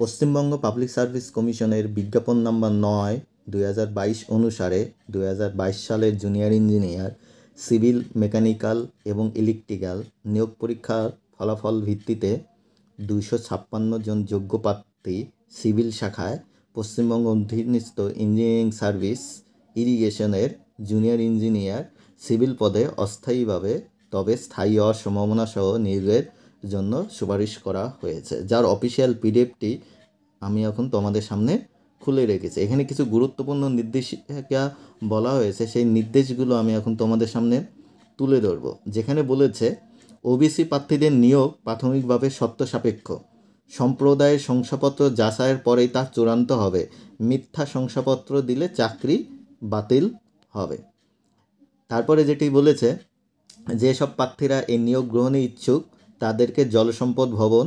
Paschimbanga public service কমিশনের বিজ্ঞাপন number ৯/২০২২ অনুসারে ২০২২ সালের জুনিয়র ইঞ্জিনিয়ার, সিভিল, মেকানিক্যাল এবং ইলেকট্রিক্যাল নিয়োগ পরীক্ষার ফলাফল ভিত্তিতে ২৫৬ জন যোগ্য প্রার্থী সিভিল শাখায় পশ্চিমবঙ্গ অধীনস্থ ইঞ্জিনিয়ারিং সার্ভিস ইরিগেশনের জুনিয়র ইঞ্জিনিয়ার সিভিল পদে অস্থায়ীভাবে তবে স্থায়ী হওয়ার সম্ভাবনা সহ নিয়োগের জন্য সুপারিশ করা হয়েছে, যার অফিসিয়াল পিডিএফটি আমি এখন তোমাদের সামনে খুলে রেখেছি। এখানে কিছু গুরুত্বপূর্ণ নির্দেশিকা বলা হয়েছে, সেই নির্দেশগুলো আমি এখন তোমাদের সামনে তুলে ধরব। যেখানে বলেছে ওবিসি প্রার্থীদের নিয়োগ প্রাথমিকভাবে শর্ত সাপেক্ষ, সম্প্রদায়ের শংসাপত্র যাচাইয়ের পরেই তা চূড়ান্ত হবে। মিথ্যা শংসাপত্র দিলে চাকরি বাতিল হবে। তারপরে যেটি বলেছে, যেসব প্রার্থীরা এই নিয়োগ গ্রহণে ইচ্ছুক তাদেরকে জলসম্পদ ভবন,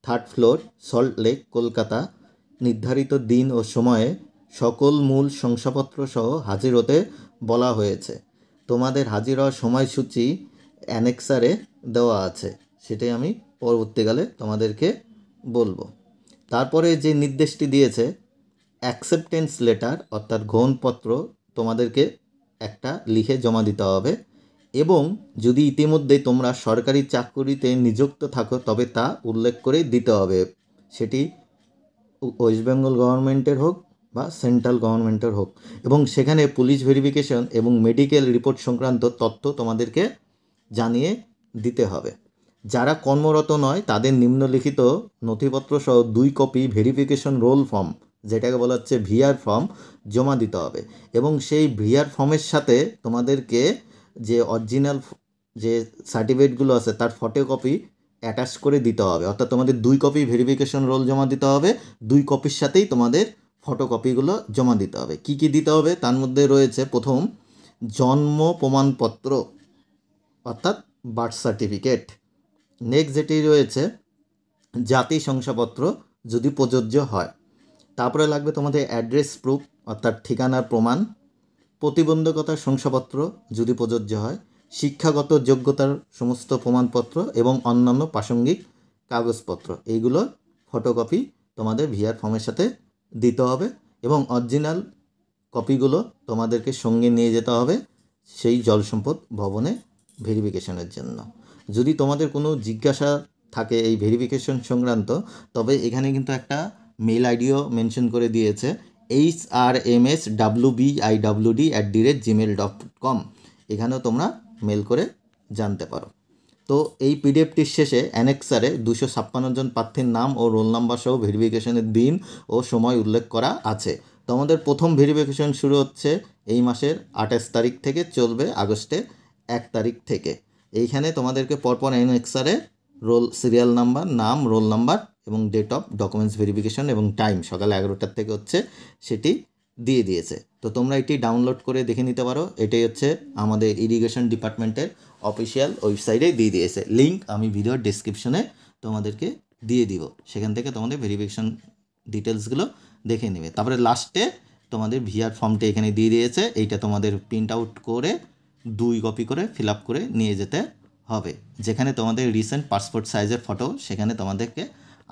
3rd floor, salt lake, Kolkata নির্ধারিত দিন ও সময়ে সকল মূল শংসাপত্র সহ হাজির হতে বলা হয়েছে। তোমাদের হাজির হওয়ার সময়সূচি অ্যানেক্সারে দেওয়া আছে, সেটাই আমি পরবর্তীকালে তোমাদেরকে বলবো। তারপরে যে নির্দেশটি দিয়েছে, অ্যাকসেপ্টেন্স লেটার অর্থাৎ গ্রহণপত্র তোমাদেরকে একটা লিখে জমা দিতে হবে, এবং যদি ইতিমধ্যে তোমরা সরকারি চাকরিতে নিযুক্ত থাকো তবে তা উল্লেখ করে দিতে হবে, সেটি ওয়েস্ট বেঙ্গল গভর্নমেন্টের হোক বা সেন্ট্রাল গভর্নমেন্টের হোক, এবং সেখানে পুলিশ ভেরিফিকেশন এবং মেডিকেল রিপোর্ট সংক্রান্ত তথ্য তোমাদেরকে জানিয়ে দিতে হবে। যারা কর্মরত নয় তাদের নিম্নলিখিত নথিপত্র সহ 2 কপি ভেরিফিকেশন রোল ফর্ম, যেটাকে বলা হচ্ছে ভিআর ফর্ম, জমা দিতে হবে, এবং সেই ভিআর ফর্মের সাথে তোমাদেরকে যে অরিজিনাল যে সার্টিফিকেটগুলো আছে তার ফটোকপি অ্যাটাচ করে দিতে হবে। অর্থাৎ তোমাদের 2 কপি ভেরিফিকেশন রোল জমা দিতে হবে, 2 কপির সাথেই তোমাদের ফটোকপিগুলো জমা দিতে হবে। কি কি দিতে হবে তার মধ্যে রয়েছে, প্রথম জন্ম প্রমাণপত্র অর্থাৎ বার্থ সার্টিফিকেট। নেক্সট যেটি রয়েছে জাতি শংসাপত্র যদি প্রযোজ্য হয়। তারপরে লাগবে তোমাদের অ্যাড্রেস প্রুফ অর্থাৎ ঠিকানার প্রমাণ, প্রতিবন্ধকতার শংসাপত্র যদি প্রযোজ্য হয়, শিক্ষাগত যোগ্যতার সমস্ত প্রমাণপত্র এবং অন্যান্য প্রাসঙ্গিক কাগজপত্র। এইগুলো ফটোকপি তোমাদের ভিআর ফর্মের সাথে দিতে হবে, এবং অরিজিনাল কপিগুলো তোমাদেরকে সঙ্গে নিয়ে যেতে হবে সেই জলসম্পদ ভবনে ভেরিফিকেশনের জন্য। যদি তোমাদের কোনো জিজ্ঞাসা থাকে এই ভেরিফিকেশন সংক্রান্ত, তবে এখানে কিন্তু একটা মেল আইডিও মেনশন করে দিয়েছে, hrmswbiwd@gmail.com। এখানেও তোমরা মেল করে জানতে পারো। তো এই পিডিএফটির শেষে অ্যানেক্সারে 256 জন প্রার্থীর নাম ও রোল নাম্বার সহ ভেরিফিকেশনের দিন ও সময় উল্লেখ করা আছে। তোমাদের প্রথম ভেরিফিকেশন শুরু হচ্ছে এই মাসের 28 তারিখ থেকে, চলবে আগস্টের 1 তারিখ থেকে। এইখানে তোমাদেরকে পরপর অ্যানেক্সারে রোল সিরিয়াল নাম্বার, নাম, রোল নাম্বার এবং ডেট অফ ডকুমেন্টস ভেরিফিকেশন এবং টাইম সকাল 11টার থেকে হচ্ছে সেটি দিয়ে দিয়েছে। তো তোমরা এটি ডাউনলোড করে দেখে নিতে পারো। এটাই হচ্ছে আমাদের ইরিগেশন ডিপার্টমেন্টের অফিসিয়াল ওয়েবসাইটে দিয়ে দিয়েছে। লিঙ্ক আমি ভিডিওর ডেসক্রিপশনে তোমাদেরকে দিয়ে দিব, সেখান থেকে তোমাদের ভেরিফিকেশন ডিটেলসগুলো দেখে নেবে। তারপরে লাস্টে তোমাদের ভিআর ফর্মটা এখানে দিয়ে দিয়েছে, এইটা তোমাদের প্রিন্ট আউট করে 2 কপি করে ফিল আপ করে নিয়ে যেতে হবে। যেখানে তোমাদের রিসেন্ট পাসপোর্ট সাইজের ফটো সেখানে তোমাদেরকে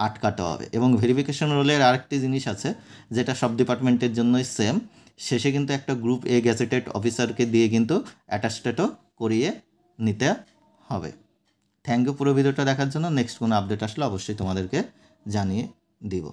আটকাতে হবে। এবং ভেরিফিকেশন রোলের আরেকটি জিনিস আছে যেটা সব ডিপার্টমেন্টের জন্যই সেম, শেষে কিন্তু একটা গ্রুপ এ গ্যাজেটেড অফিসারকে দিয়ে কিন্তু অ্যাটাস্টেটও করিয়ে নিতে হবে। থ্যাংক ইউ পুরো ভিডিওটা দেখার জন্য। নেক্সট কোনো আপডেট আসলে অবশ্যই তোমাদেরকে জানিয়ে দিব।